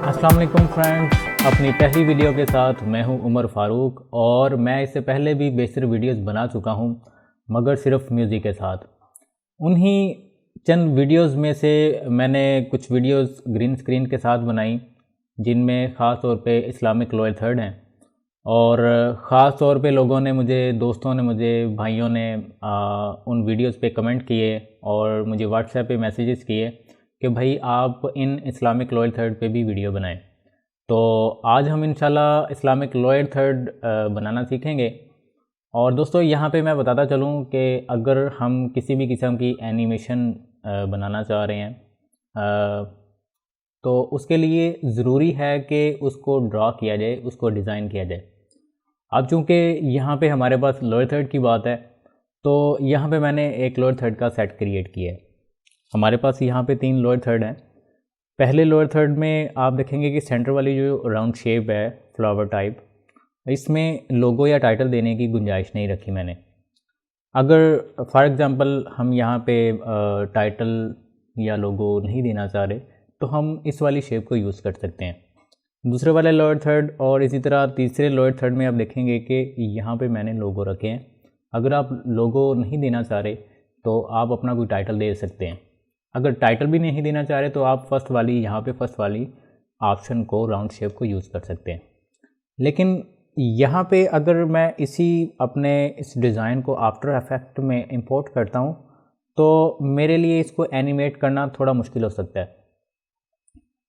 अस्सलाम वालेकुम फ्रेंड्स, अपनी पहली वीडियो के साथ मैं हूं उमर फ़ारूक और मैं इससे पहले भी बेशतर वीडियोस बना चुका हूं, मगर सिर्फ म्यूज़िक के साथ। उन्हीं चंद वीडियोस में से मैंने कुछ वीडियोस ग्रीन स्क्रीन के साथ बनाई, जिनमें ख़ास तौर पे इस्लामिक लोअर थर्ड हैं। और ख़ास तौर पे लोगों ने मुझे, दोस्तों ने मुझे, भाइयों ने उन वीडियोस पे कमेंट किए और मुझे व्हाट्सएप पे मैसेजेस किए कि भाई आप इन इस्लामिक लोअर थर्ड पे भी वीडियो बनाएं। तो आज हम इंशाल्लाह इस्लामिक लोअर थर्ड बनाना सीखेंगे। और दोस्तों यहाँ पे मैं बताता चलूँ कि अगर हम किसी भी किस्म की एनिमेशन बनाना चाह रहे हैं तो उसके लिए ज़रूरी है कि उसको ड्रा किया जाए, उसको डिज़ाइन किया जाए। अब चूँकि यहाँ पे हमारे पास लोअर थर्ड की बात है, तो यहाँ पे मैंने एक लोअर थर्ड का सेट क्रिएट किया है। हमारे पास यहाँ पे 3 लोअर थर्ड हैं। पहले लोअर थर्ड में आप देखेंगे कि सेंटर वाली जो राउंड शेप है फ्लावर टाइप, इसमें लोगो या टाइटल देने की गुंजाइश नहीं रखी मैंने। अगर फॉर एग्ज़ाम्पल हम यहाँ पे टाइटल या लोगो नहीं देना चाह रहे, तो हम इस वाली शेप को यूज़ कर सकते हैं। दूसरे वाले लोअर थर्ड और इसी तरह तीसरे लोअर थर्ड में आप देखेंगे कि यहाँ पे मैंने लोगो रखे हैं। अगर आप लोगो नहीं देना चाह रहे तो आप अपना कोई टाइटल दे सकते हैं। अगर टाइटल भी नहीं देना चाह रहे तो आप फर्स्ट वाली ऑप्शन को, राउंड शेप को यूज़ कर सकते हैं। लेकिन यहाँ पे अगर मैं अपने इस डिज़ाइन को आफ्टर इफेक्ट में इंपोर्ट करता हूँ तो मेरे लिए इसको एनिमेट करना थोड़ा मुश्किल हो सकता है।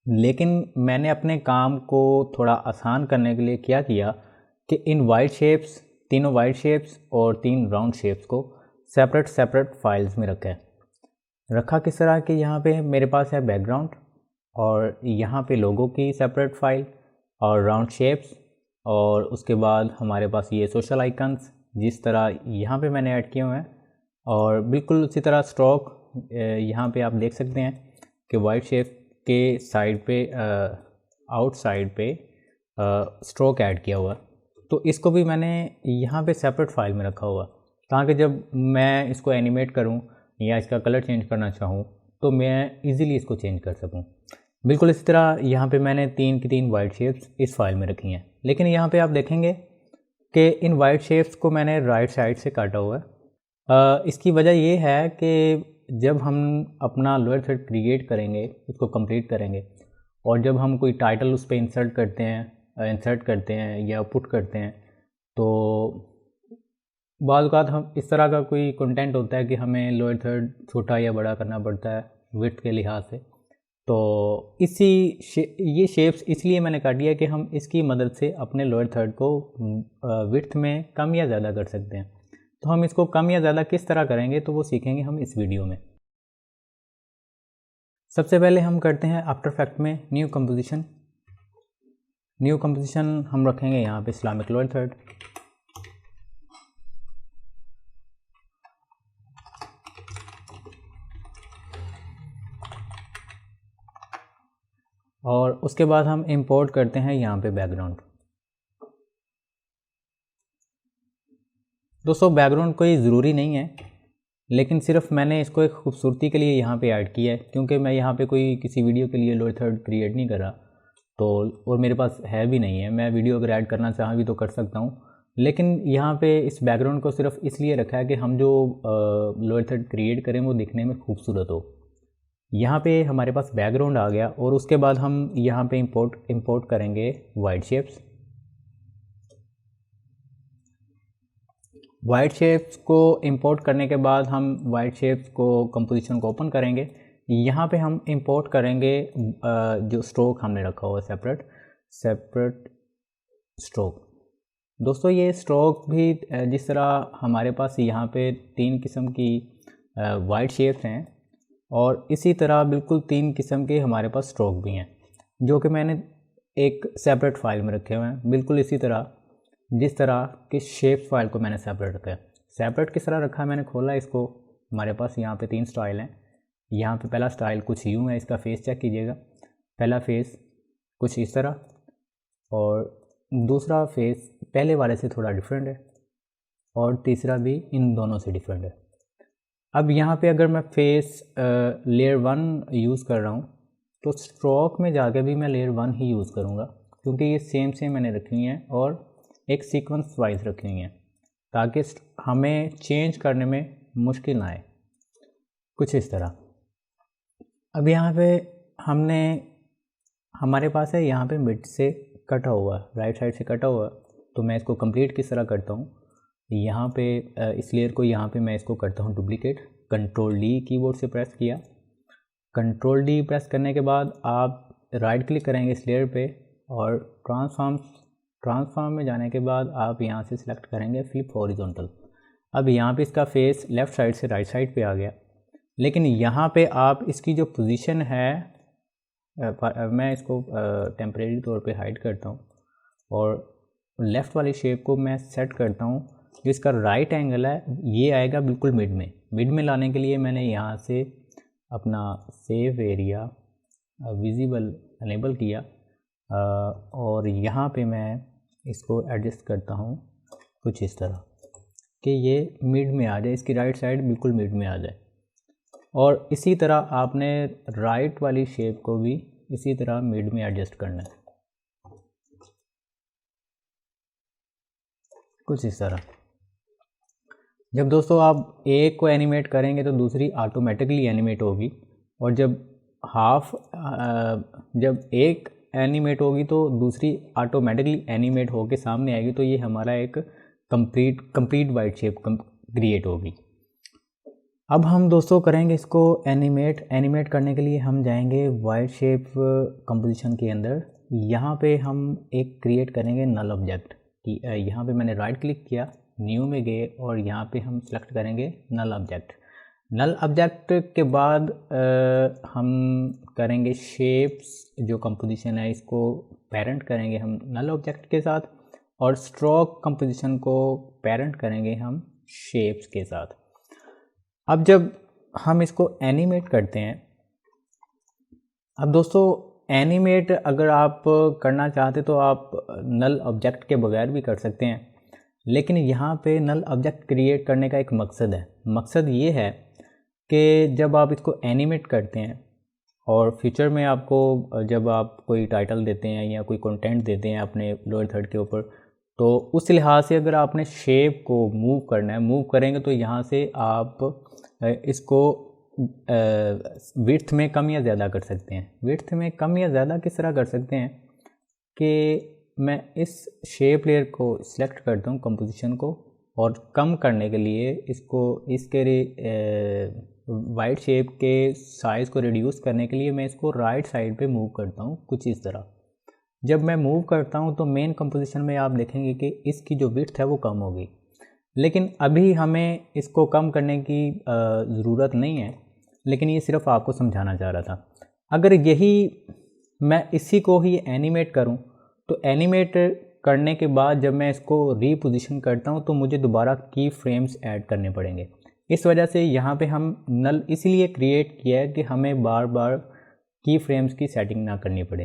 लेकिन मैंने अपने काम को थोड़ा आसान करने के लिए क्या किया कि इन वाइड शेप्स, तीनों वाइड शेप्स और 3 राउंड शेप्स को सेपरेट फाइल्स में रखा किस तरह के, यहाँ पे मेरे पास है बैकग्राउंड और यहाँ पे लोगो की सेपरेट फाइल और राउंड शेप्स, और उसके बाद हमारे पास ये सोशल आइकन्स जिस तरह यहाँ पे मैंने ऐड किए हुए हैं। और बिल्कुल उसी तरह स्ट्रोक यहाँ पे आप देख सकते हैं कि वाइड शेप के साइड पे, आउटसाइड पे स्ट्रोक ऐड किया हुआ। तो इसको भी मैंने यहाँ पे सेपरेट फाइल में रखा हुआ, ताकि जब मैं इसको एनिमेट करूँ या इसका कलर चेंज करना चाहूँ तो मैं इजीली इसको चेंज कर सकूँ। बिल्कुल इसी तरह यहाँ पे मैंने 3 की 3 वाइड शेप्स इस फाइल में रखी हैं। लेकिन यहाँ पे आप देखेंगे कि इन वाइड शेप्स को मैंने राइट साइड से काटा हुआ है। इसकी वजह ये है कि जब हम अपना लोअर थर्ड क्रिएट करेंगे, उसको कंप्लीट करेंगे, और जब हम कोई टाइटल उस पर इंसर्ट करते हैं या पुट करते हैं, तो बाज़ औक़ात हम इस तरह का कोई कंटेंट होता है कि हमें लोअर थर्ड छोटा या बड़ा करना पड़ता है विड्थ के लिहाज से। तो ये शेप्स इसलिए मैंने काटी है कि हम इसकी मदद से अपने लोअर थर्ड को विड्थ में कम या ज़्यादा कर सकते हैं। तो हम इसको कम या ज़्यादा किस तरह करेंगे तो वो सीखेंगे हम इस वीडियो में। सबसे पहले हम करते हैं आफ्टर इफेक्ट में न्यू कंपोजिशन हम रखेंगे यहाँ पे इस्लामिक लोअर थर्ड। और उसके बाद हम इंपोर्ट करते हैं यहाँ पे बैकग्राउंड। दोस्तों बैकग्राउंड कोई ज़रूरी नहीं है, लेकिन सिर्फ मैंने इसको एक खूबसूरती के लिए यहाँ पे ऐड किया है, क्योंकि मैं यहाँ पे कोई किसी वीडियो के लिए लोअर थर्ड क्रिएट नहीं कर रहा, तो और मेरे पास है भी नहीं है। मैं वीडियो अगर ऐड करना चाहा भी तो कर सकता हूँ, लेकिन यहाँ पे इस बैकग्राउंड को सिर्फ इसलिए रखा है कि हम जो लोअर थर्ड क्रिएट करें वो दिखने में खूबसूरत हो। यहाँ पे हमारे पास बैकग्राउंड आ गया और उसके बाद हम यहाँ पे इंपोर्ट करेंगे वाइड शेप्स। वाइड शेप्स को इंपोर्ट करने के बाद हम वाइड शेप्स को कंपोजिशन को ओपन करेंगे। यहाँ पे हम इंपोर्ट करेंगे जो स्ट्रोक हमने रखा हुआ सेपरेट स्ट्रोक। दोस्तों ये स्ट्रोक भी जिस तरह हमारे पास यहाँ पे 3 किस्म की वाइड शेप्स हैं, और इसी तरह बिल्कुल 3 किस्म के हमारे पास स्ट्रोक भी हैं, जो कि मैंने एक सेपरेट फाइल में रखे हुए हैं। बिल्कुल इसी तरह जिस तरह की शेप फाइल को मैंने सेपरेट रखा है। सेपरेट किस तरह रखा है, मैंने खोला इसको, हमारे पास यहाँ पे 3 स्टाइल हैं। यहाँ पे पहला स्टाइल कुछ यूँ है, इसका फेस चेक कीजिएगा। पहला फेस कुछ इस तरह, और दूसरा फेस पहले वाले से थोड़ा डिफरेंट है, और तीसरा भी इन दोनों से डिफरेंट है। अब यहाँ पे अगर मैं फेस लेयर 1 यूज़ कर रहा हूँ तो स्ट्रोक में जाके भी मैं लेयर 1 ही यूज़ करूँगा, क्योंकि ये सेम मैंने रखी हुई हैं और एक सीक्वेंस वाइज रखी हुई हैं ताकि हमें चेंज करने में मुश्किल ना आए, कुछ इस तरह। अब यहाँ पे हमारे पास है यहाँ पे मिड से कटा हुआ, राइट साइड से कटा हुआ, तो मैं इसको कंप्लीट किस तरह करता हूँ, यहाँ पे इस लेयर को यहाँ पे मैं इसको करता हूँ डुप्लीकेट, कंट्रोल डी कीबोर्ड से प्रेस किया। कंट्रोल डी प्रेस करने के बाद आप राइट क्लिक करेंगे इस लेयर पे और ट्रांसफॉर्म में जाने के बाद आप यहाँ से सिलेक्ट करेंगे फ्लिप हॉरिजॉन्टल। अब यहाँ पे इसका फेस लेफ़्ट साइड से राइट साइड पे आ गया, लेकिन यहाँ पे आप इसकी जो पोजीशन है, मैं इसको टेम्परेरी तौर पे हाइड करता हूँ और लेफ़्ट वाली शेप को मैं सेट करता हूँ। जो इसका राइट एंगल है ये आएगा बिल्कुल मिड में लाने के लिए मैंने यहाँ से अपना सेव एरिया विजिबल अनेबल किया और यहाँ पे मैं इसको एडजस्ट करता हूँ कुछ इस तरह कि ये मिड में आ जाए, इसकी राइट साइड बिल्कुल मिड में आ जाए। और इसी तरह आपने राइट वाली शेप को भी इसी तरह मिड में एडजस्ट करना है, कुछ इस तरह। जब दोस्तों आप एक को एनिमेट करेंगे तो दूसरी ऑटोमेटिकली एनिमेट होगी, और जब एक एनिमेट होगी तो दूसरी ऑटोमेटिकली एनिमेट होके सामने आएगी, तो ये हमारा एक कंप्लीट वाइट शेप क्रिएट होगी। अब हम दोस्तों करेंगे इसको एनिमेट करने के लिए हम जाएंगे वाइट शेप कंपोजिशन के अंदर। यहाँ पे हम एक क्रिएट करेंगे नल ऑब्जेक्ट। यहाँ पे मैंने राइट क्लिक किया, न्यू में गए और यहाँ पे हम सेलेक्ट करेंगे नल ऑब्जेक्ट। नल ऑब्जेक्ट के बाद हम करेंगे शेप्स, जो कंपोजिशन है इसको पेरेंट करेंगे हम नल ऑब्जेक्ट के साथ, और स्ट्रोक कंपोजिशन को पेरेंट करेंगे हम शेप्स के साथ। अब जब हम इसको एनिमेट करते हैं, अब दोस्तों एनिमेट अगर आप करना चाहते तो आप नल ऑब्जेक्ट के बगैर भी कर सकते हैं, लेकिन यहाँ पे नल ऑब्जेक्ट क्रिएट करने का एक मकसद है। मकसद ये है कि जब आप इसको एनिमेट करते हैं और फ्यूचर में आपको जब आप कोई टाइटल देते हैं या कोई कंटेंट देते हैं अपने लोअर थर्ड के ऊपर, तो उस लिहाज से अगर आपने शेप को मूव करना है, मूव करेंगे तो यहाँ से आप इसको विड्थ में कम या ज़्यादा कर सकते हैं। विड्थ में कम या ज़्यादा किस तरह कर सकते हैं कि मैं इस शेप लेयर को सिलेक्ट करता हूँ कंपोजिशन को, और कम करने के लिए इसके वाइट शेप के साइज़ को रिड्यूस करने के लिए मैं इसको राइट साइड पे मूव करता हूँ कुछ इस तरह। जब मैं मूव करता हूँ तो मेन कंपोजिशन में आप देखेंगे कि इसकी जो विड्थ है वो कम होगी, लेकिन अभी हमें इसको कम करने की ज़रूरत नहीं है, लेकिन ये सिर्फ आपको समझाना चाह रहा था। अगर मैं इसी को ही एनिमेट करूं तो एनिमेट करने के बाद जब मैं इसको रीपोजीशन करता हूं तो मुझे दोबारा की फ्रेम्स ऐड करने पड़ेंगे। इस वजह से यहाँ पे हम नल इसीलिए क्रिएट किया है कि हमें बार बार की फ्रेम्स की सेटिंग ना करनी पड़े।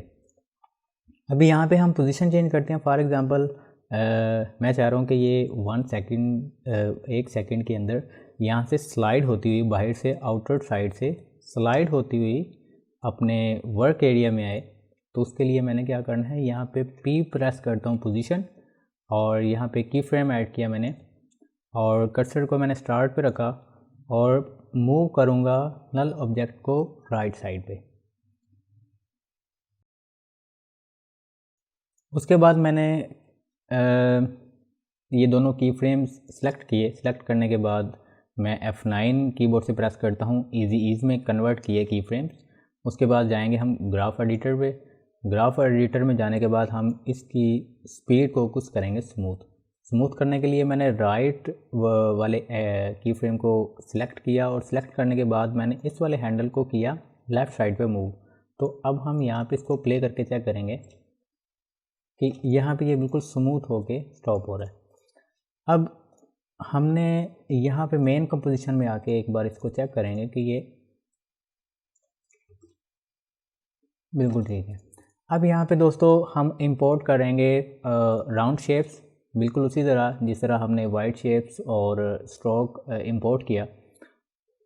अभी यहाँ पे हम पोजीशन चेंज करते हैं। फॉर एग्ज़ाम्पल मैं चाह रहा हूँ कि ये 1 सेकंड के अंदर यहाँ से स्लाइड होती हुई बाहर से आउटर साइड से स्लाइड होती हुई अपने वर्क एरिया में आए, तो उसके लिए मैंने क्या करना है, यहाँ पे P प्रेस करता हूँ पोजीशन, और यहाँ पे की फ्रेम ऐड किया मैंने, और कर्सर को मैंने स्टार्ट पे रखा और मूव करूँगा नल ऑब्जेक्ट को राइट साइड पे। उसके बाद मैंने ये दोनों की फ्रेम्स सेलेक्ट किए। सेलेक्ट करने के बाद मैं F9 कीबोर्ड से प्रेस करता हूँ, ईज़ में कन्वर्ट किए की फ्रेम्स। उसके बाद जाएंगे हम ग्राफ एडिटर पे। ग्राफ एडिटर में जाने के बाद हम इसकी स्पीड को कुछ करेंगे स्मूथ करने के लिए मैंने राइट वाले की फ्रेम को सिलेक्ट किया, और सिलेक्ट करने के बाद मैंने इस वाले हैंडल को किया लेफ़्ट साइड पे मूव। तो अब हम यहाँ पे इसको प्ले करके चेक करेंगे कि यहाँ पे ये बिल्कुल स्मूथ होके स्टॉप हो रहा है। अब हमने यहाँ पे मेन कंपोजिशन में आके एक बार इसको चेक करेंगे कि ये बिल्कुल ठीक है। अब यहाँ पे दोस्तों हम इंपोर्ट करेंगे राउंड शेप्स, बिल्कुल उसी तरह जिस तरह हमने वाइट शेप्स और स्ट्रोक इंपोर्ट किया।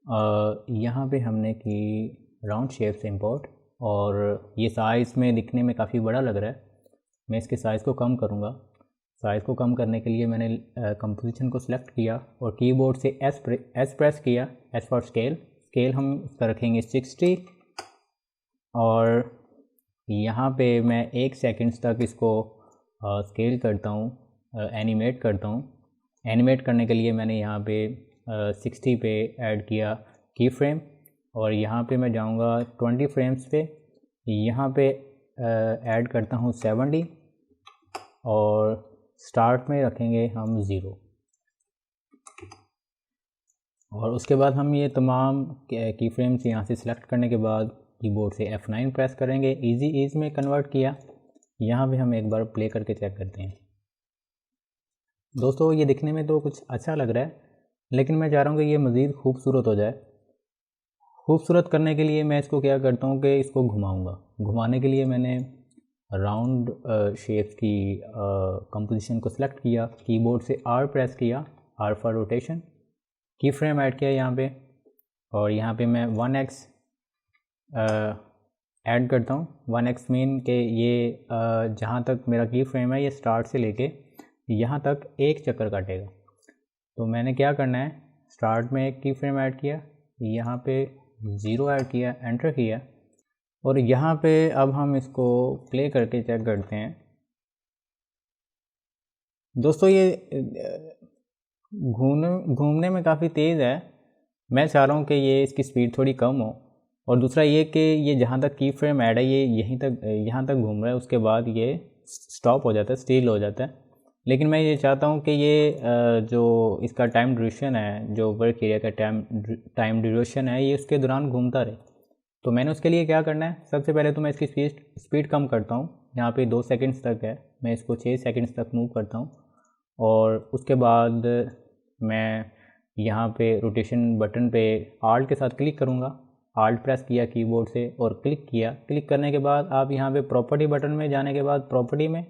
यहाँ पे हमने की राउंड शेप से इंपोर्ट, और ये साइज़ में दिखने में काफ़ी बड़ा लग रहा है। मैं इसके साइज़ को कम करूँगा। साइज़ को कम करने के लिए मैंने कंपोजिशन को सिलेक्ट किया और कीबोर्ड से एस प्रेस किया, एस फॉर स्केल हम इसका रखेंगे 60, और यहाँ पे मैं 1 सेकंड्स तक इसको स्केल करता हूँ, एनिमेट करता हूँ। एनिमेट करने के लिए मैंने यहाँ पे 60 पे ऐड किया की फ्रेम, और यहाँ पे मैं जाऊँगा 20 फ्रेम्स पे, यहाँ पे ऐड करता हूँ 70, और स्टार्ट में रखेंगे हम 0, और उसके बाद हम ये तमाम की फ्रेम्स यहाँ से सिलेक्ट करने के बाद कीबोर्ड से F9 प्रेस करेंगे। इजी ईज में कन्वर्ट किया। यहाँ पे हम एक बार प्ले करके चेक करते हैं। दोस्तों ये दिखने में तो कुछ अच्छा लग रहा है, लेकिन मैं चाह रहा हूँ कि ये मज़ीद खूबसूरत हो जाए। खूबसूरत करने के लिए मैं इसको क्या करता हूँ कि इसको घुमाऊँगा। घुमाने के लिए मैंने राउंड शेप की कंपोजिशन को सिलेक्ट किया, कीबोर्ड से R प्रेस किया, R फॉर रोटेशन, की फ्रेम ऐड किया यहाँ पे, और यहाँ पे मैं 1x ऐड करता हूँ। 1x मीन के ये जहाँ तक मेरा की फ्रेम है ये स्टार्ट से लेके यहाँ तक एक चक्कर काटेगा। तो मैंने क्या करना है, स्टार्ट में एक की फ्रेम ऐड किया, यहाँ पे 0 ऐड किया, एंटर किया, और यहाँ पे अब हम इसको प्ले करके चेक करते हैं। दोस्तों ये घूमने में काफ़ी तेज़ है। मैं चाह रहा हूँ कि ये इसकी स्पीड थोड़ी कम हो, और दूसरा ये कि ये जहाँ तक की फ्रेम ऐड है ये यहाँ तक घूम रहा है, उसके बाद ये स्टॉप हो जाता है, स्टिल हो जाता है। लेकिन मैं ये चाहता हूँ कि ये जो इसका टाइम ड्यूरेशन है, जो वर्क एरिया का टाइम ड्यूरेशन है, ये उसके दौरान घूमता रहे। तो मैंने उसके लिए क्या करना है, सबसे पहले तो मैं इसकी स्पीड कम करता हूँ। यहाँ पे 2 सेकंड्स तक है, मैं इसको 6 सेकंड्स तक मूव करता हूँ, और उसके बाद मैं यहाँ पे रोटेशन बटन पे आल्ट के साथ क्लिक करूँगा। आल्ट प्रेस किया कीबोर्ड से और क्लिक किया। क्लिक करने के बाद आप यहाँ पे प्रॉपर्टी बटन में जाने के बाद प्रॉपर्टी में,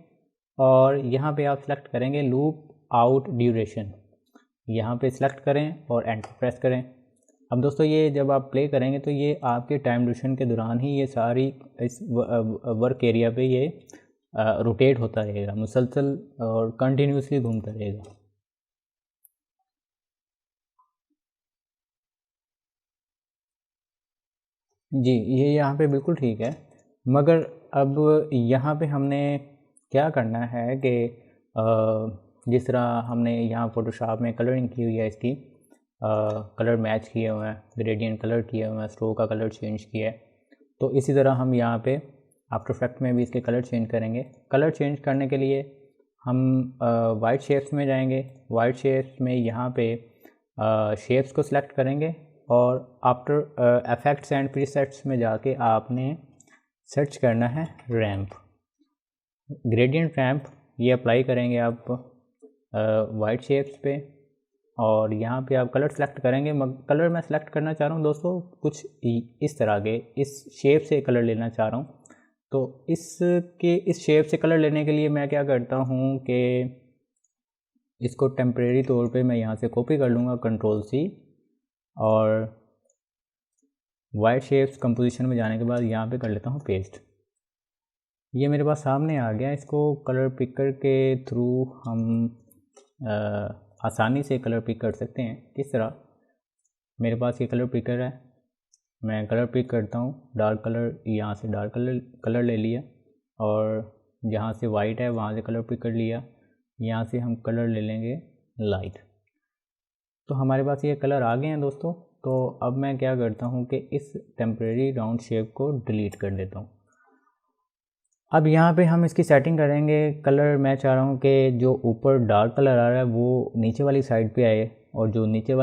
और यहाँ पे आप सेलेक्ट करेंगे लूप आउट ड्यूरेशन, यहाँ पे सेलेक्ट करें और एंटर प्रेस करें। अब दोस्तों ये जब आप प्ले करेंगे तो ये आपके टाइम ड्यूरेशन के दौरान ही ये सारी इस वर्क एरिया पे ये रोटेट होता रहेगा, मुसलसल और कंटिन्यूसली घूमता रहेगा। जी, ये यहाँ पे बिल्कुल ठीक है, मगर अब यहाँ पे हमने क्या करना है कि जिस तरह हमने यहाँ फ़ोटोशॉप में कलरिंग की हुई है इसकी, कलर मैच किए हुए हैं, ग्रेडियंट कलर किए हुए हैं, स्ट्रोक का कलर चेंज किया है, तो इसी तरह हम यहाँ पे आफ्टर इफेक्ट में भी इसके कलर चेंज करेंगे। कलर चेंज करने के लिए हम वाइट शेप्स में जाएंगे। वाइट शेप्स में यहाँ पे शेप्स को सिलेक्ट करेंगे, और आफ्टर इफेक्ट्स एंड प्रीसेट्स में जाके आपने सर्च करना है रैंप, ग्रेडियंट रैंप। ये अप्लाई करेंगे आप वाइट शेप्स पे, और यहाँ पे आप कलर सेलेक्ट करेंगे। कलर मैं सेलेक्ट करना चाह रहा हूँ दोस्तों कुछ इस तरह के, इस शेप से कलर लेना चाह रहा हूँ। तो इस शेप से कलर लेने के लिए मैं क्या करता हूँ कि इसको टेम्परेरी तौर पे मैं यहाँ से कॉपी कर लूँगा, Ctrl+C, और वाइट शेप्स कंपोजिशन में जाने के बाद यहाँ पे कर लेता हूँ पेस्ट। ये मेरे पास सामने आ गया। इसको कलर पिकर के थ्रू हम आसानी से कलर पिक कर सकते हैं। किस तरह, मेरे पास ये कलर पिकर है, मैं कलर पिक करता हूँ, डार्क कलर, यहाँ से डार्क कलर ले लिया, और जहाँ से वाइट है वहाँ से कलर पिक कर लिया। यहाँ से हम कलर ले लेंगे लाइट। तो हमारे पास ये कलर आ गए हैं दोस्तों। तो अब मैं क्या करता हूँ कि इस टेम्परेरी राउंड शेप को डिलीट कर देता हूँ। अब यहाँ पे हम इसकी सेटिंग करेंगे। कलर मैं चाह रहा हूँ कि जो ऊपर डार्क कलर आ रहा है वो नीचे वाली साइड पे आए, और जो नीचे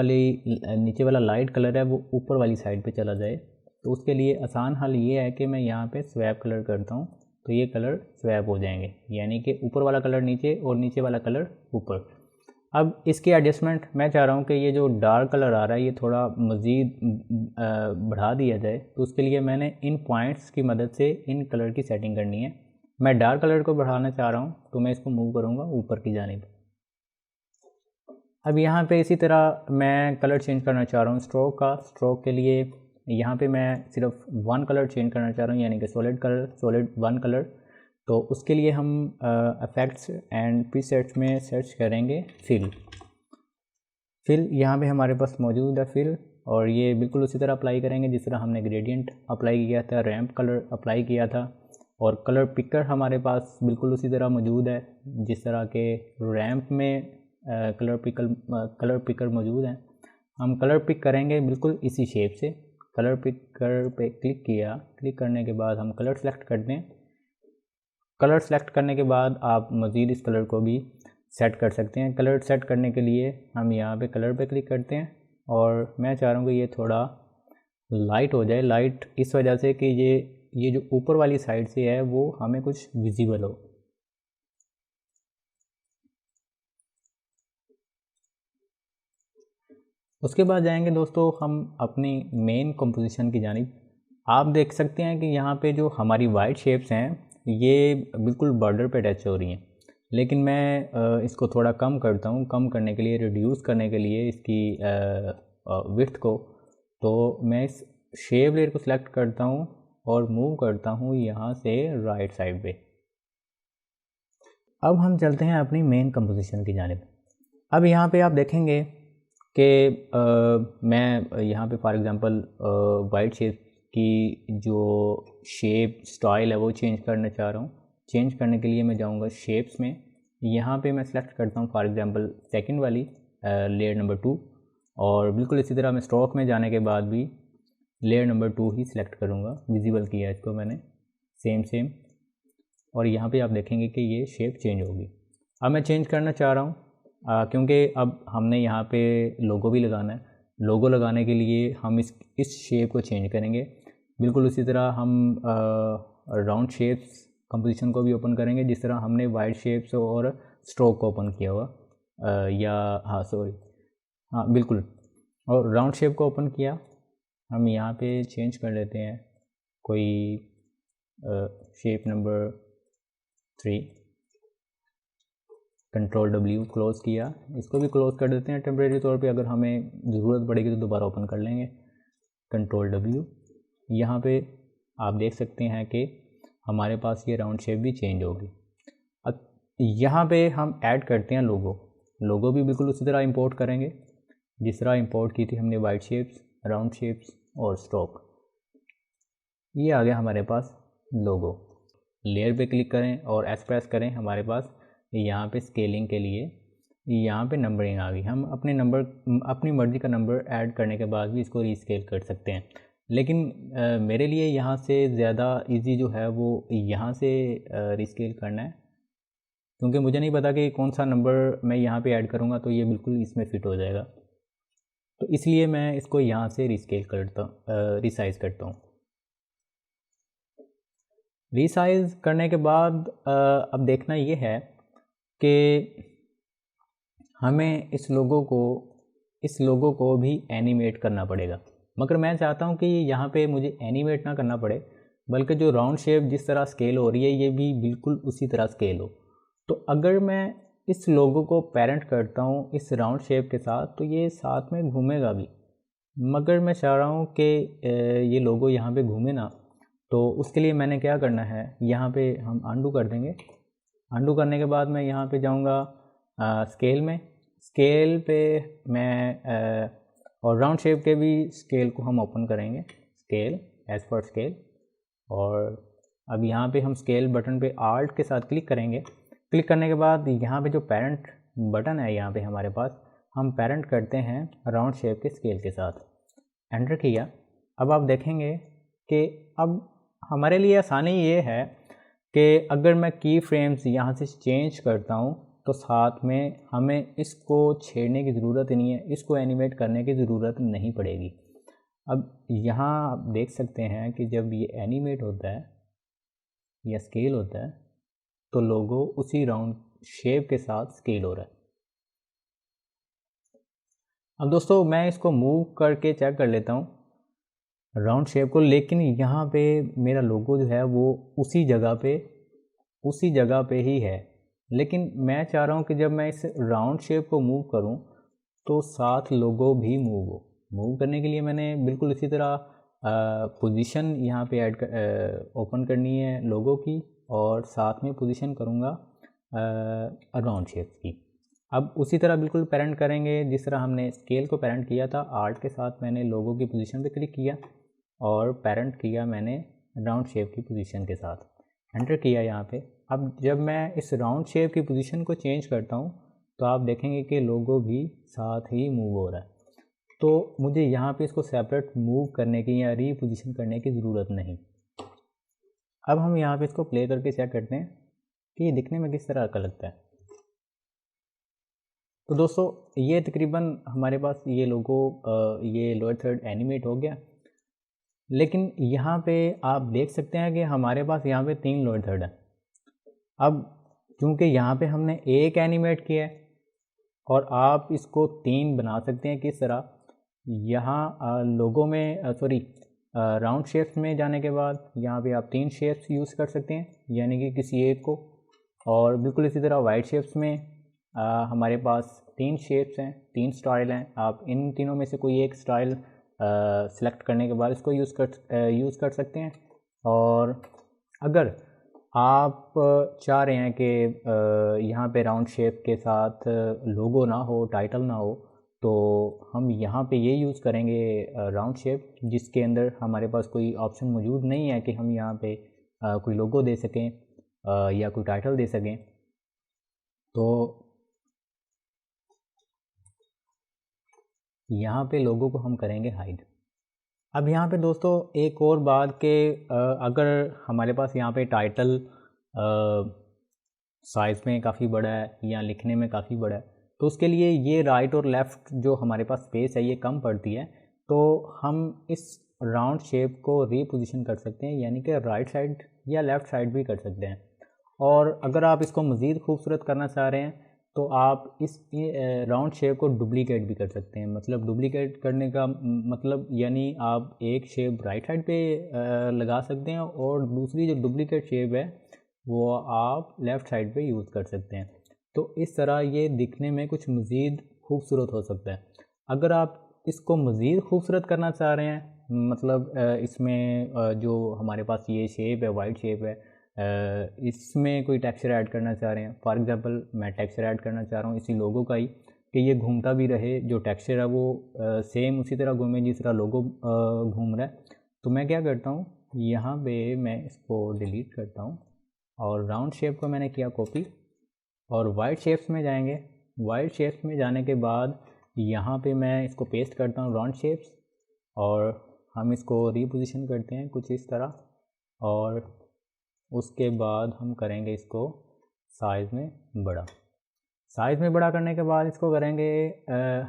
वाला लाइट कलर है वो ऊपर वाली साइड पे चला जाए। तो उसके लिए आसान हल ये है कि मैं यहाँ पे स्वैप कलर करता हूँ, तो ये कलर स्वैप हो जाएंगे, यानी कि ऊपर वाला कलर नीचे और नीचे वाला कलर ऊपर। अब इसकी एडजस्टमेंट मैं चाह रहा हूँ कि ये जो डार्क कलर आ रहा है ये थोड़ा मज़ीद बढ़ा दिया जाए। तो उसके लिए मैंने इन पॉइंट्स की मदद से इन कलर की सेटिंग करनी है। मैं डार्क कलर को बढ़ाना चाह रहा हूँ, तो मैं इसको मूव करूँगा ऊपर की जानिब। अब यहाँ पे इसी तरह मैं कलर चेंज करना चाह रहा हूँ स्ट्रोक का। स्ट्रोक के लिए यहाँ पे मैं सिर्फ वन कलर चेंज करना चाह रहा हूँ, यानी कि solid colour, solid one colour. तो उसके लिए हम इफेक्ट्स एंड प्रीसेट्स में सर्च करेंगे फिल। फिल यहाँ पे हमारे पास मौजूद है फिल, और ये बिल्कुल उसी तरह अप्लाई करेंगे जिस तरह हमने ग्रेडियंट अप्लाई किया था, रैंप कलर अप्लाई किया था। और कलर पिकर हमारे पास बिल्कुल उसी तरह मौजूद है जिस तरह के रैंप में कलर पिकर मौजूद है। हम कलर पिक करेंगे बिल्कुल इसी शेप से। कलर पिकर पे क्लिक किया, क्लिक करने के बाद हम कलर सेलेक्ट करते हैं। कलर सेलेक्ट करने के बाद आप मज़ीद इस कलर को भी सेट कर सकते हैं। कलर सेट करने के लिए हम यहाँ पे कलर पे क्लिक करते हैं, और मैं चाह रहा हूँ कि ये थोड़ा लाइट हो जाए। लाइट इस वजह से कि ये जो ऊपर वाली साइड से है वो हमें कुछ विजिबल हो। उसके बाद जाएंगे दोस्तों हम अपनी मेन कंपोजिशन की जानिब। आप देख सकते हैं कि यहाँ पे जो हमारी वाइट शेप्स हैं ये बिल्कुल बॉर्डर पे टच हो रही हैं, लेकिन मैं इसको थोड़ा कम करता हूँ। कम करने के लिए, रिड्यूस करने के लिए इसकी विड्थ को, तो मैं इस शेप लेयर को सिलेक्ट करता हूँ और मूव करता हूँ यहाँ से राइट साइड पे। अब हम चलते हैं अपनी मेन कंपोजिशन की जानिब। अब यहाँ पे आप देखेंगे कि मैं यहाँ पे फॉर एग्ज़ाम्पल वाइट शेप की जो शेप स्टाइल है वो चेंज करना चाह रहा हूँ। चेंज करने के लिए मैं जाऊँगा शेप्स में। यहाँ पे मैं सेलेक्ट करता हूँ फॉर एग्ज़ाम्पल सेकंड वाली लेयर नंबर 2, और बिल्कुल इसी तरह मैं स्ट्रोक में जाने के बाद भी लेयर नंबर 2 ही सिलेक्ट करूँगा। विजिबल किया इसको मैंने सेम, और यहाँ पे आप देखेंगे कि ये शेप चेंज होगी। अब मैं चेंज करना चाह रहा हूँ क्योंकि अब हमने यहाँ पे लोगो भी लगाना है। लोगो लगाने के लिए हम इस शेप को चेंज करेंगे। बिल्कुल उसी तरह हम राउंड शेप्स कंपोजिशन को भी ओपन करेंगे जिस तरह हमने वाइड शेप्स और स्ट्रोक को ओपन किया हुआ, बिल्कुल। और राउंड शेप को ओपन किया, हम यहाँ पे चेंज कर लेते हैं कोई shape number 3। Control W close किया, इसको भी क्लोज़ कर देते हैं टेम्परेरी तौर पे। अगर हमें ज़रूरत पड़ेगी तो दोबारा ओपन कर लेंगे। Control W। यहाँ पे आप देख सकते हैं कि हमारे पास ये राउंड शेप भी चेंज होगी। अब यहाँ पे हम ऐड करते हैं लोगो भी बिल्कुल उसी तरह इंपोर्ट करेंगे जिस तरह इंपोर्ट की थी हमने वाइट शेप्स, राउंड शेप्स और स्ट्रोक। ये आ गया हमारे पास लोगो। लेयर पे क्लिक करें और एस प्रेस करें, हमारे पास यहाँ पे स्केलिंग के लिए यहाँ पे नंबरिंग आ गई। हम अपनी मर्ज़ी का नंबर ऐड करने के बाद भी इसको रीस्केल कर सकते हैं, लेकिन मेरे लिए यहाँ से ज़्यादा इजी जो है वो यहाँ से रीस्केल करना है, क्योंकि मुझे नहीं पता कि कौन सा नंबर मैं यहाँ पे ऐड करूँगा तो ये बिल्कुल इसमें फ़िट हो जाएगा। तो इसलिए मैं इसको यहाँ से रीस्केल करता हूँ, रिसाइज़ करता हूँ। रीसाइज़ करने के बाद अब देखना ये है कि हमें इस लोगो को भी एनिमेट करना पड़ेगा। मगर मैं चाहता हूँ कि यहाँ पे मुझे एनिमेट ना करना पड़े, बल्कि जो राउंड शेप जिस तरह स्केल हो रही है ये भी बिल्कुल उसी तरह स्केल हो। तो अगर मैं इस लोगो को पेरेंट करता हूँ इस राउंड शेप के साथ तो ये साथ में घूमेगा भी, मगर मैं चाह रहा हूँ कि ये लोगो यहाँ पे घूमे ना। तो उसके लिए मैंने क्या करना है, यहाँ पे हम अंडू कर देंगे। अंडू करने के बाद मैं यहाँ पे जाऊँगा स्केल में। स्केल पे मैं और राउंड शेप के भी स्केल को हम ओपन करेंगे, स्केल एज पर स्केल। और अब यहाँ पे हम स्केल बटन पे आल्ट के साथ क्लिक करेंगे। क्लिक करने के बाद यहाँ पे जो पेरेंट बटन है यहाँ पे हमारे पास, हम पेरेंट करते हैं राउंड शेप के स्केल के साथ। एंटर किया। अब आप देखेंगे कि अब हमारे लिए आसानी ये है कि अगर मैं की फ्रेम्स यहाँ से चेंज करता हूँ तो साथ में हमें इसको छेड़ने की ज़रूरत नहीं है, इसको एनिमेट करने की ज़रूरत नहीं पड़ेगी। अब यहाँ आप देख सकते हैं कि जब ये एनिमेट होता है या स्केल होता है तो लोगो उसी राउंड शेप के साथ स्केल हो रहा है। अब दोस्तों मैं इसको मूव करके चेक कर लेता हूँ राउंड शेप को, लेकिन यहाँ पे मेरा लोगो जो है वो उसी जगह पे ही है। लेकिन मैं चाह रहा हूँ कि जब मैं इस राउंड शेप को मूव करूँ तो साथ लोगो भी मूव करने के लिए मैंने बिल्कुल इसी तरह पोजीशन यहाँ पे ओपन करनी है लोगो की, और साथ में पोजीशन करूँगा राउंड शेप की। अब उसी तरह बिल्कुल पेरेंट करेंगे जिस तरह हमने स्केल को पेरेंट किया था। आर्ट के साथ मैंने लोगो की पोजीशन पे क्लिक किया और पेरेंट किया मैंने राउंड शेप की पोजीशन के साथ, एंटर किया यहाँ पे। अब जब मैं इस राउंड शेप की पोजीशन को चेंज करता हूँ तो आप देखेंगे कि लोगो भी साथ ही मूव हो रहा है। तो मुझे यहाँ पे इसको सेपरेट मूव करने की या रीपोजीशन करने की ज़रूरत नहीं। अब हम यहाँ पे इसको प्ले करके चेक करते हैं कि ये दिखने में किस तरह का लगता है। तो दोस्तों ये तकरीबन हमारे पास ये लोगो ये लोअर थर्ड एनिमेट हो गया, लेकिन यहाँ पे आप देख सकते हैं कि हमारे पास यहाँ पे 3 लोअर थर्ड है। अब क्योंकि यहाँ पे हमने एक एनिमेट किया है और आप इसको 3 बना सकते हैं किस तरह, यहाँ लोगो में राउंड शेप्स में जाने के बाद यहाँ पे आप 3 शेप्स यूज़ कर सकते हैं, यानी कि किसी एक को। और बिल्कुल इसी तरह वाइट शेप्स में हमारे पास 3 शेप्स हैं, 3 स्टाइल हैं। आप इन तीनों में से कोई एक स्टाइल सेलेक्ट करने के बाद इसको यूज़ कर सकते हैं। और अगर आप चाह रहे हैं कि यहाँ पे राउंड शेप के साथ लोगो ना हो, टाइटल ना हो, तो हम यहाँ पे ये यूज़ करेंगे राउंड शेप, जिसके अंदर हमारे पास कोई ऑप्शन मौजूद नहीं है कि हम यहाँ पे कोई लोगो दे सकें या कोई टाइटल दे सकें। तो यहाँ पे लोगो को हम करेंगे हाइड। अब यहाँ पे दोस्तों एक और बात के अगर हमारे पास यहाँ पे टाइटल साइज़ में काफ़ी बड़ा है या लिखने में काफ़ी बड़ा है, तो उसके लिए ये राइट और लेफ़्ट जो हमारे पास स्पेस है ये कम पड़ती है। तो हम इस राउंड शेप को रीपोजीशन कर सकते हैं, यानी कि राइट साइड या लेफ़्ट साइड भी कर सकते हैं। और अगर आप इसको मज़ीद खूबसूरत करना चाह रहे हैं तो आप इस राउंड शेप को डुप्लीकेट भी कर सकते हैं। मतलब डुप्लीकेट करने का मतलब यानी आप एक शेप राइट साइड पे लगा सकते हैं और दूसरी जो डुप्लीकेट शेप है वो आप लेफ़्ट साइड पे यूज़ कर सकते हैं। तो इस तरह ये दिखने में कुछ मज़ीद खूबसूरत हो सकता है। अगर आप इसको मज़ीद खूबसूरत करना चाह रहे हैं, मतलब इसमें जो हमारे पास ये शेप है, वाइट शेप है, इसमें कोई टेक्सचर ऐड करना चाह रहे हैं। फॉर एग्जांपल मैं टेक्सचर ऐड करना चाह रहा हूँ इसी लोगो का ही, कि ये घूमता भी रहे, जो टेक्सचर है वो सेम उसी तरह घूमे जिस तरह लोगो घूम रहा है। तो मैं क्या करता हूँ, यहाँ पे मैं इसको डिलीट करता हूँ और राउंड शेप को मैंने किया कॉपी और वाइट शेप्स में जाएंगे। वाइट शेप्स में जाने के बाद यहाँ पे मैं इसको पेस्ट करता हूँ राउंड शेप्स, और हम इसको रीपोजीशन करते हैं कुछ इस तरह, और उसके बाद हम करेंगे इसको साइज़ में बड़ा। साइज़ में बड़ा करने के बाद इसको करेंगे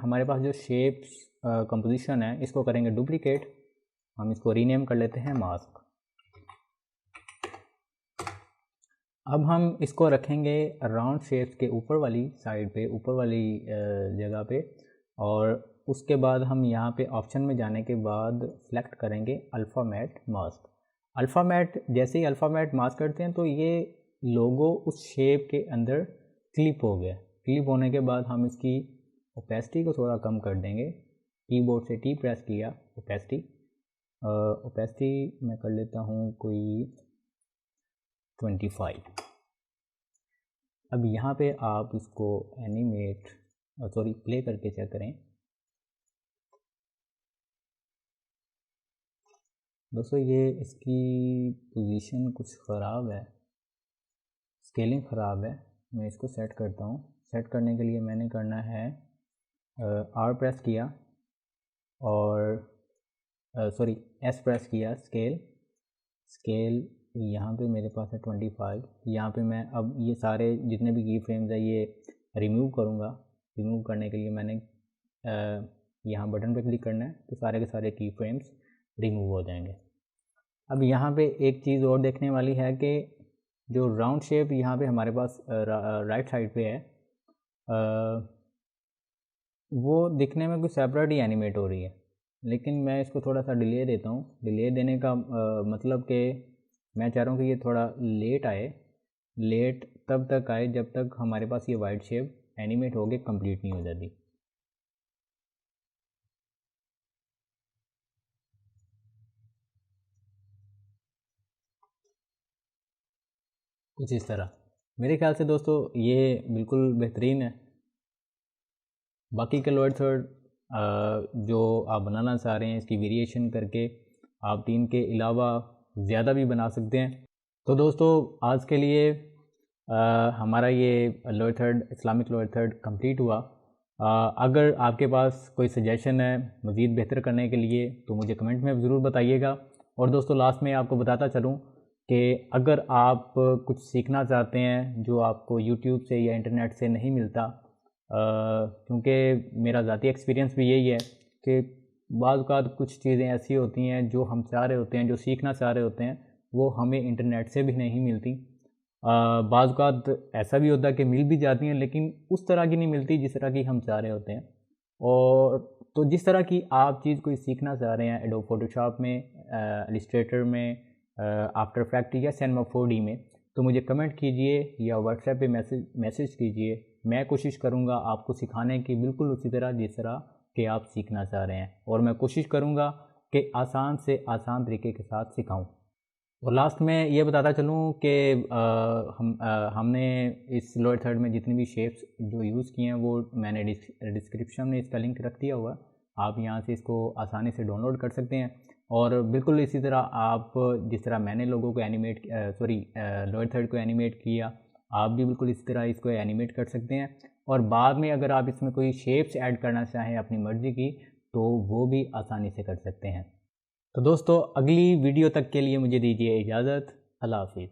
हमारे पास जो शेप्स कंपोजिशन है इसको करेंगे डुप्लीकेट। हम इसको रीनेम कर लेते हैं मास्क। अब हम इसको रखेंगे राउंड शेप्स के ऊपर वाली साइड पे, ऊपर वाली जगह पे, और उसके बाद हम यहाँ पे ऑप्शन में जाने के बाद सेलेक्ट करेंगे alpha matte mask. Alpha matte, जैसे ही अल्फ़ा मैट मास्क करते हैं तो ये लोगो उस शेप के अंदर क्लिप हो गया। क्लिप होने के बाद हम इसकी ओपेसिटी को थोड़ा कम कर देंगे। कीबोर्ड से टी प्रेस किया, ओपेसिटी मैं कर लेता हूँ कोई 25। अब यहाँ पे आप इसको प्ले करके चेक करें। दोस्तों ये इसकी पोजीशन कुछ ख़राब है, स्केलिंग ख़राब है। मैं इसको सेट करता हूँ। सेट करने के लिए मैंने करना है आर प्रेस किया और एस प्रेस किया, स्केल यहाँ पे मेरे पास है 25। यहाँ पे मैं अब ये सारे जितने भी की फ्रेम्स है ये रिमूव करूँगा। रिमूव करने के लिए मैंने यहाँ बटन पे क्लिक करना है तो सारे के सारे की फ्रेम्स रिमूव हो जाएंगे। अब यहाँ पे एक चीज़ और देखने वाली है कि जो राउंड शेप यहाँ पे हमारे पास राइट साइड पे है, वो दिखने में कुछ सेपरेट ही एनिमेट हो रही है, लेकिन मैं इसको थोड़ा सा डिले देता हूँ। डिले देने का मतलब कि मैं चाह रहा हूँ कि ये थोड़ा लेट आए। लेट तब तक आए जब तक हमारे पास ये वाइट शेप एनिमेट होके कंप्लीट नहीं हो जाती। कुछ इस तरह। मेरे ख्याल से दोस्तों ये बिल्कुल बेहतरीन है। बाकी के लोअर थर्ड जो आप बनाना चाह रहे हैं इसकी वेरिएशन करके आप 3 के अलावा ज़्यादा भी बना सकते हैं। तो दोस्तों आज के लिए हमारा ये lower third, Islamic lower third complete हुआ। अगर आपके पास कोई सजेशन है मज़ीद बेहतर करने के लिए तो मुझे कमेंट में ज़रूर बताइएगा। और दोस्तों लास्ट में आपको बताता चलूँ कि अगर आप कुछ सीखना चाहते हैं जो आपको यूट्यूब से या इंटरनेट से नहीं मिलता, क्योंकि मेरा ज़ाती एक्सपीरियंस भी यही है कि बाज़ औक़ात कुछ चीज़ें ऐसी होती हैं जो हम चाह रहे होते हैं, जो सीखना चाह रहे होते हैं, वो हमें इंटरनेट से भी नहीं मिलती। बाज़ औक़ात ऐसा भी होता है कि मिल भी जाती हैं लेकिन उस तरह की नहीं मिलती जिस तरह की हम चाह रहे होते हैं। और तो जिस तरह की आप चीज़ कोई सीखना चाह रहे हैं एडोब फ़ोटोशॉप में, इलस्ट्रेटर में, आफ्टर इफ़ेक्ट या सिनेमा 4D में, तो मुझे कमेंट कीजिए या व्हाट्सएप पे मैसेज कीजिए। मैं कोशिश करूँगा आपको सिखाने की बिल्कुल उसी तरह जिस तरह कि आप सीखना चाह रहे हैं, और मैं कोशिश करूँगा कि आसान से आसान तरीके के साथ सिखाऊँ। और लास्ट में ये बताता चलूँ कि हमने इस लोअर थर्ड में जितनी भी शेप्स जो यूज़ किए हैं वो मैंने डिस्क्रिप्शन में इसका लिंक रख दिया हुआ है। आप यहाँ से इसको आसानी से डाउनलोड कर सकते हैं। और बिल्कुल इसी तरह आप जिस तरह मैंने लोगों को लोअर थर्ड को एनिमेट किया, आप भी बिल्कुल इसी तरह इसको एनिमेट कर सकते हैं। और बाद में अगर आप इसमें कोई शेप्स ऐड करना चाहें अपनी मर्ज़ी की तो वो भी आसानी से कर सकते हैं। तो दोस्तों अगली वीडियो तक के लिए मुझे दीजिए इजाज़त। अल्लाह हाफ़िज़।